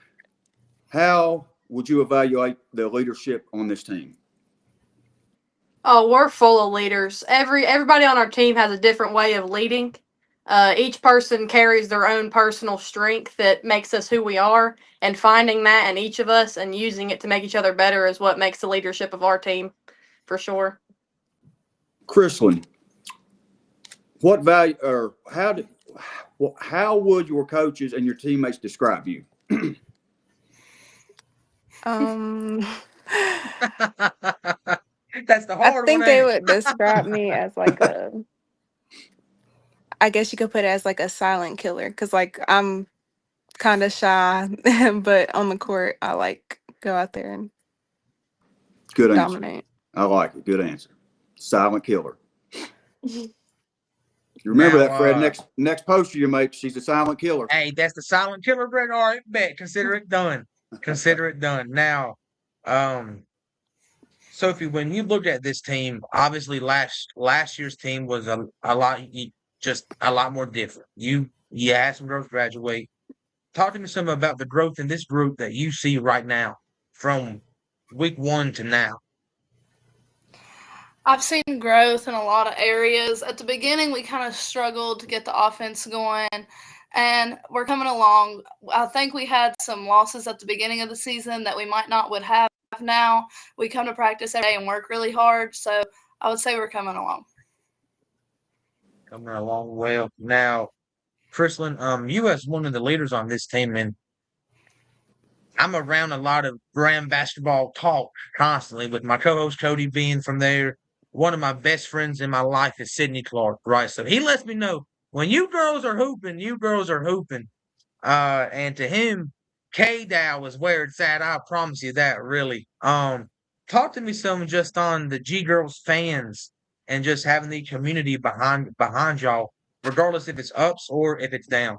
how would you evaluate the leadership on this team? Oh, we're full of leaders. Everybody on our team has a different way of leading. Each person carries their own personal strength that makes us who we are, and finding that in each of us and using it to make each other better is what makes the leadership of our team, for sure. Chrislyn, what value or how would your coaches and your teammates describe you? That's the I hard think one, they ain't would describe me as like I guess you could put it as like a silent killer, because like I'm kind of shy, but on the court I like go out there and Good answer. dominate. I like it. Good answer. Silent killer. You remember Now, that, Fred? Next poster you make, she's a silent killer. hey, that's the silent killer, Greg. All right, bet. Consider it done. Consider it done. Now, Sophie, when you look at this team, obviously last year's team was a lot just a lot more different. You had some girls graduate. Talk to me some about the growth in this group that you see right now from week 1 to now. I've seen growth in a lot of areas. At the beginning, we kind of struggled to get the offense going, and we're coming along. I think we had some losses at the beginning of the season that we might not would have now. We come to practice every day and work really hard, so I would say we're coming along. Coming along well. Now, Chrislyn, you as one of the leaders on this team, and I'm around a lot of Graham basketball talk constantly with my co-host Cody being from there. One of my best friends in my life is Sydney Clark, right? So he lets me know when you girls are hooping, you girls are hooping. And to him, K-Dow is where it's at. I promise you that, really. Talk to me some just on the G Girls fans and just having the community behind y'all, regardless if it's ups or if it's down.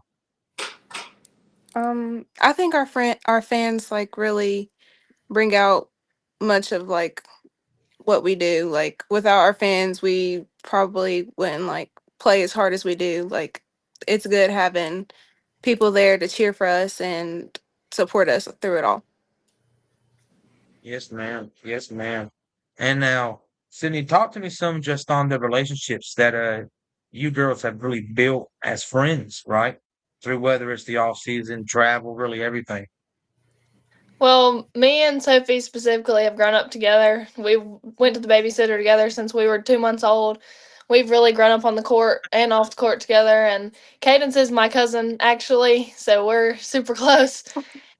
I think our fans like really bring out much of like what we do. Like without our fans, we probably wouldn't like play as hard as we do. Like it's good having people there to cheer for us and support us through it all. Yes, ma'am. Yes, ma'am. And now, Sydney, talk to me some just on the relationships that you girls have really built as friends, right? Through whether it's the off season, travel, really everything. Well, me and Sophie specifically have grown up together. We went to the babysitter together since we were 2 months old. We've really grown up on the court and off the court together. And Cadence is my cousin, actually, so we're super close.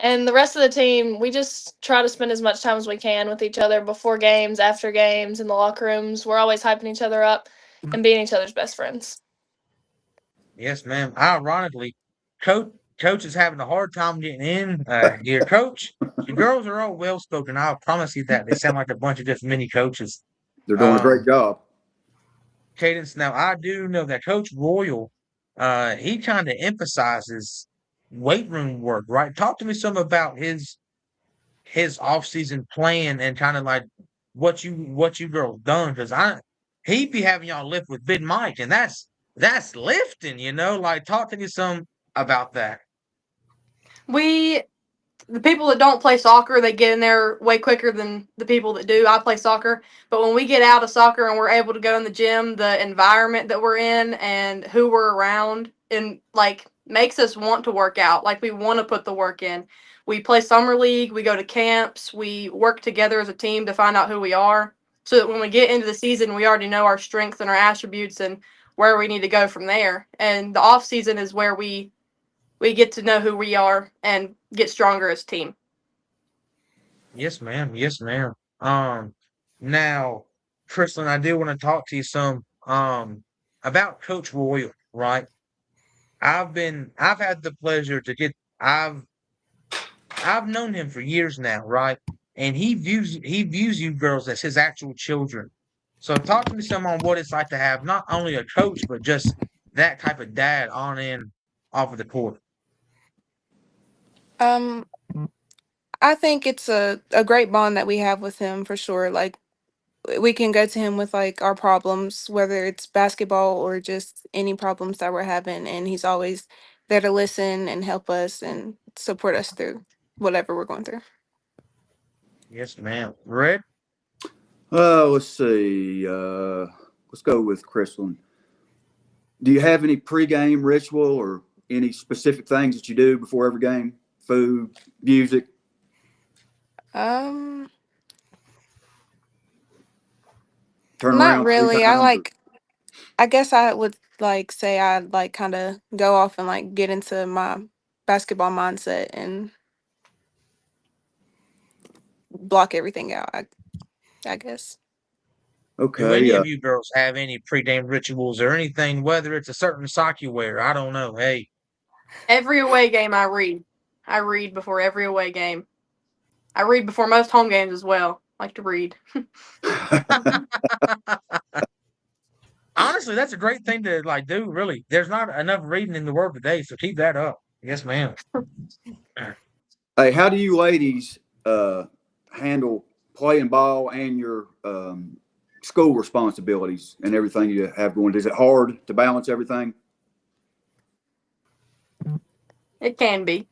And the rest of the team, we just try to spend as much time as we can with each other before games, after games, in the locker rooms. We're always hyping each other up and being each other's best friends. Yes, ma'am. Ironically, coach is having a hard time getting in here. Coach, your girls are all well spoken. I'll promise you that. They sound like a bunch of just mini coaches. They're doing a great Um, job. Cadence. Now I do know that Coach Royal, he kind of emphasizes weight room work, right? Talk to me some about his off season plan and kind of like what you girls done because he be having y'all lift with Big Mike and that's lifting, like talk to me some about that. The people that don't play soccer, they get in there way quicker than the people that do. I play soccer, but when we get out of soccer and we're able to go in the gym, the environment that we're in and who we're around and like makes us want to work out. Like we want to put the work in. We play summer league, we go to camps, we work together as a team to find out who we are. So that when we get into the season, we already know our strengths and our attributes and where we need to go from there. And the off season is where we get to know who we are and get stronger as a team. Yes, ma'am. Yes, ma'am. Now, Crystal, I do want to talk to you some about Coach Royal, right? I've had the pleasure to get I've known him for years now, right? And he views you girls as his actual children. So talk to me some on what it's like to have not only a coach, but just that type of dad on and off of the court. Um, I think it's a great bond that we have with him for sure. Like we can go to him with like our problems, whether it's basketball or just any problems that we're having, and he's always there to listen and help us and support us through whatever we're going through. Yes, ma'am. Red? Let's see. Let's go with Crystal. Do you have any pregame ritual or any specific things that you do before every game? Food, music, Um, turn Not around three really. times? I guess I would like say I'd like kind of go off and like get into my basketball mindset and block everything out. I guess. Do Okay. any of you girls have any pregame rituals or anything, whether it's a certain sock you wear? I don't know. Hey. Every away game I read. I read before every away game. I read before most home games as well. I like to read. Honestly, that's a great thing to like do, really. There's not enough reading in the world today, so keep that up. Yes, ma'am. Hey, how do you ladies handle playing ball and your school responsibilities and everything you have going? Is it hard to balance everything? It can be.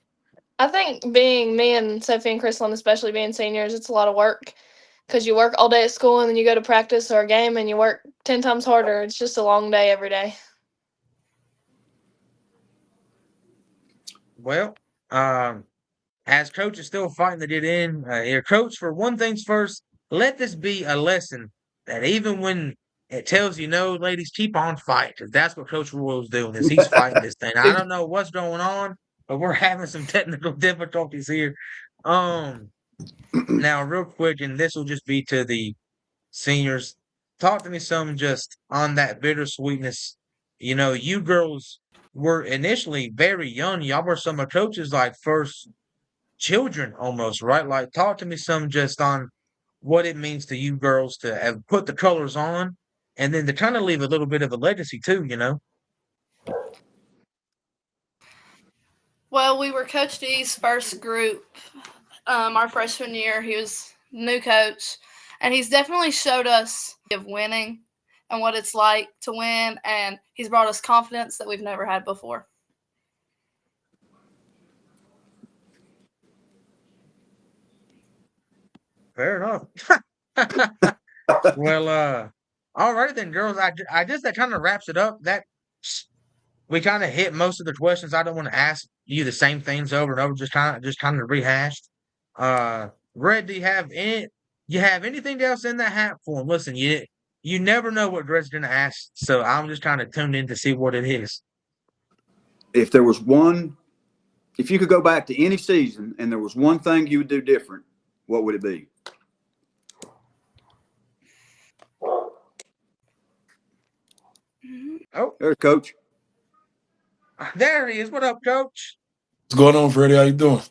I think being me and Sophie and Crystal, especially being seniors, it's a lot of work because you work all day at school and then you go to practice or a game and you work 10 times harder. It's just a long day every day. Well, as coach is still fighting to get in here, coach, for one thing's first, let this be a lesson that even when it tells you no, ladies, keep on fighting, 'cause that's what Coach Royal's doing, is he's fighting this thing. I don't know what's going on, but we're having some technical difficulties here. Um, Now real quick, and this will just be to the seniors. Talk to me some just on that bittersweetness. You girls were initially very young. Y'all were some of coaches like first children almost, right? Like talk to me some just on what it means to you girls to have put the colors on and then to kind of leave a little bit of a legacy too. Well, we were Coach D's first group our freshman year. He was new coach, and he's definitely showed us of winning and what it's like to win, and he's brought us confidence that we've never had before. Fair enough. Well, all right then, girls. I guess that kind of wraps it up. That we kind of hit most of the questions. I don't want to ask you the same things over and over, just kind of rehashed. Red, do you have anything else in that hat for him? Listen, you never know what Red's gonna ask, so I'm just kind of tuned in to see what it is. If you could go back to any season and there was one thing you would do different, what would it be? Oh, There's Coach. there he is. What up, Coach? What's going on, Freddie? How you doing?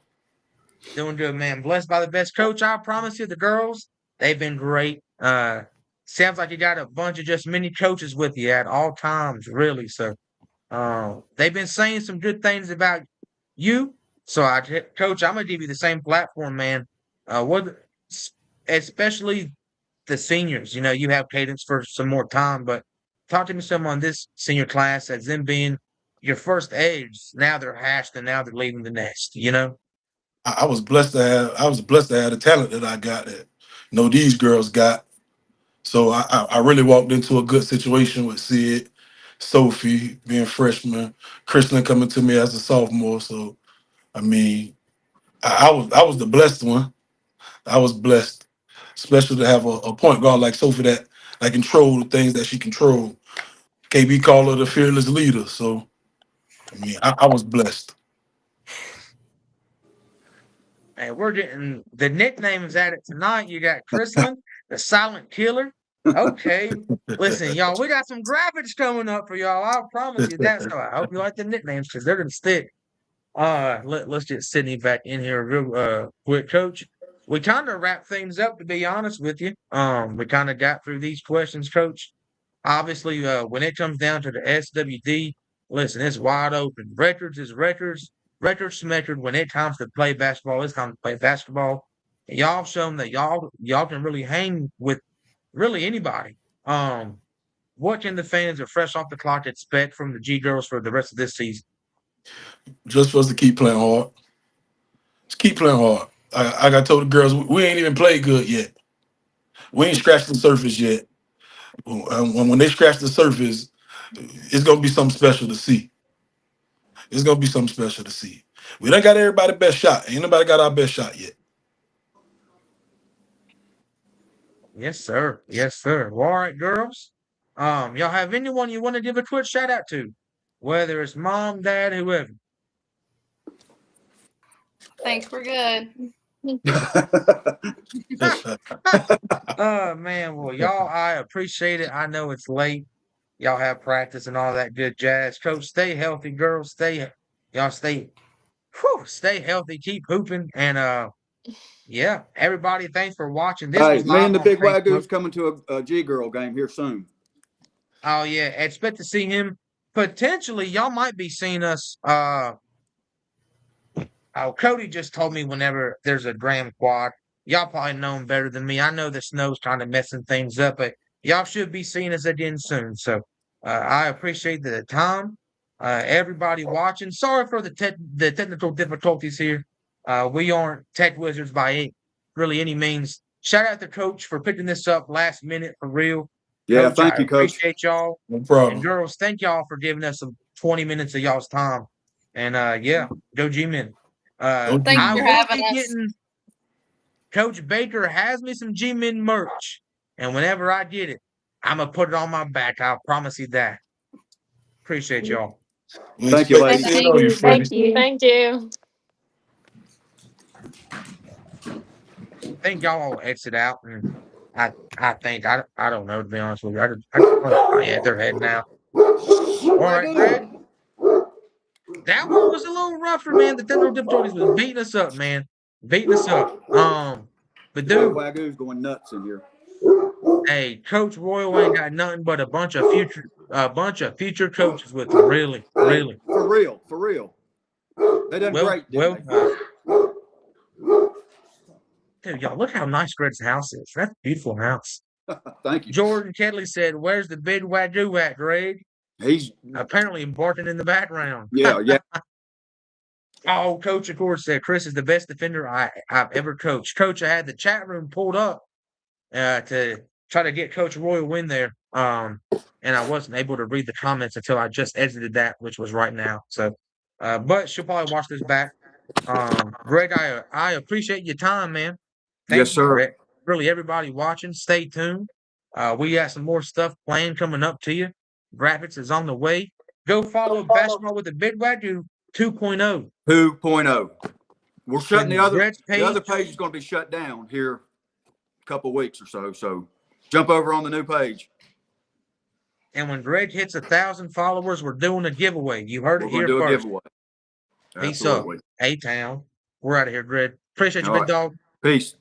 Doing good, man. Blessed by the best coach. I promise you, the girls, they've been great. Sounds like you got a bunch of just mini coaches with you at all times, really. So, they've been saying some good things about you. So, Coach, I'm gonna give you the same platform, man. Especially the seniors. You know, you have cadence for some more time, but talk to me some on this senior class as them being your first eggs. Now they're hatched and now they're leaving the nest. You know. I was blessed to have the talent that I got that these girls got. So I really walked into a good situation with Sid, Sophie being freshman, Kristen coming to me as a sophomore. So I mean, I was the blessed one. I was blessed, especially to have a point guard like Sophie that control the things that she controlled. KB called her the fearless leader. So I mean, I was blessed. And we're getting the nicknames at it tonight. You got Chrislin, the silent killer. Okay. Listen, y'all, we got some graphics coming up for y'all. I promise you that. So I hope you like the nicknames because they're gonna stick. Let's get Sydney back in here real quick, Coach. We kind of wrap things up, to be honest with you. We kind of got through these questions, Coach. Obviously, when it comes down to the SWD, listen, it's wide open. Records is records. Records smeasured. When it comes to play basketball, it's time to play basketball. And y'all shown that y'all can really hang with really anybody. What can the fans are fresh off the clock expect from the G girls for the rest of this season? Just for us to keep playing hard. Just keep playing hard. I got told the girls we ain't even played good yet. We ain't scratched the surface yet. When they scratch the surface, it's gonna be something special to see. It's gonna be something special to see. We done got everybody best shot. Ain't nobody got our best shot yet. Yes, sir. Yes, sir. Well, all right, girls. Y'all have anyone you want to give a quick shout out to? Whether it's mom, dad, whoever. Think we're good. Oh man, well, y'all, I appreciate it. I know it's late. Y'all have practice and all that good jazz. Coach, stay healthy, girls. Y'all stay healthy, keep hooping, and yeah, everybody, thanks for watching. This Hey, was me and live the on Big Facebook. Wagoo's coming to a G Girl game here soon. Oh yeah, expect to see him. Potentially, y'all might be seeing us. Oh, Cody just told me whenever there's a Graham quad, y'all probably know him better than me. I know the snow's kind of messing things up, but y'all should be seeing us again soon. So I appreciate the time. Everybody watching. Sorry for the technical difficulties here. We aren't tech wizards by really any means. Shout out to Coach for picking this up last minute for real. Yeah, Coach, thank I you, Coach. appreciate y'all. No And problem. girls, thank y'all for giving us some 20 minutes of y'all's time. And yeah, go G-Men. Go Thanks I for G-Man. will having be us. getting Coach Baker has me some G-Men merch, and whenever I get it, I'm gonna put it on my back. I'll promise you that. Appreciate y'all. We Thank you, expect to ladies. see it Thank on you, you. Freddie. Thank you. I think y'all will exit out, and I think I don't know, to be honest with you. Oh yeah, they're heading out. All right, Greg. That one was a little rougher, man. The technical difficulties was beating us up, man. Beating us up. But The Big dude, Wagoo's going nuts in here. hey, Coach Royal ain't got nothing but a bunch of future coaches with him. Really, Hey, really. for real, for real. They done Well, great, well, didn't they? dude, y'all look how nice Greg's house is. That's a beautiful house. Thank you. Jordan Kedley said, "Where's the big wagyu at, Greg?" He's Apparently barking in the background. yeah. Oh, Coach, of course, said Chris is the best defender I've ever coached. Coach, I had the chat room pulled up to try to get Coach Royal win there. And I wasn't able to read the comments until I just exited that, which was right now. So, but she'll probably watch this back. Greg, I appreciate your time, man. Yes, Thank you for sir. it. Really, everybody watching, stay tuned. We got some more stuff planned coming up to you. Graphics is on the way. Go follow Basketball with the Big Wagyu 2.0. 2.0. We're shutting When Greg's the other page, page is going to be shut down here a couple weeks or so. So jump over on the new page. and when Greg hits 1,000 followers, we're doing a giveaway. You heard We're it going here to do a first. giveaway. Peace up. Absolutely. A-Town. We're out of here, Greg. Appreciate you, All big right. dog. Peace.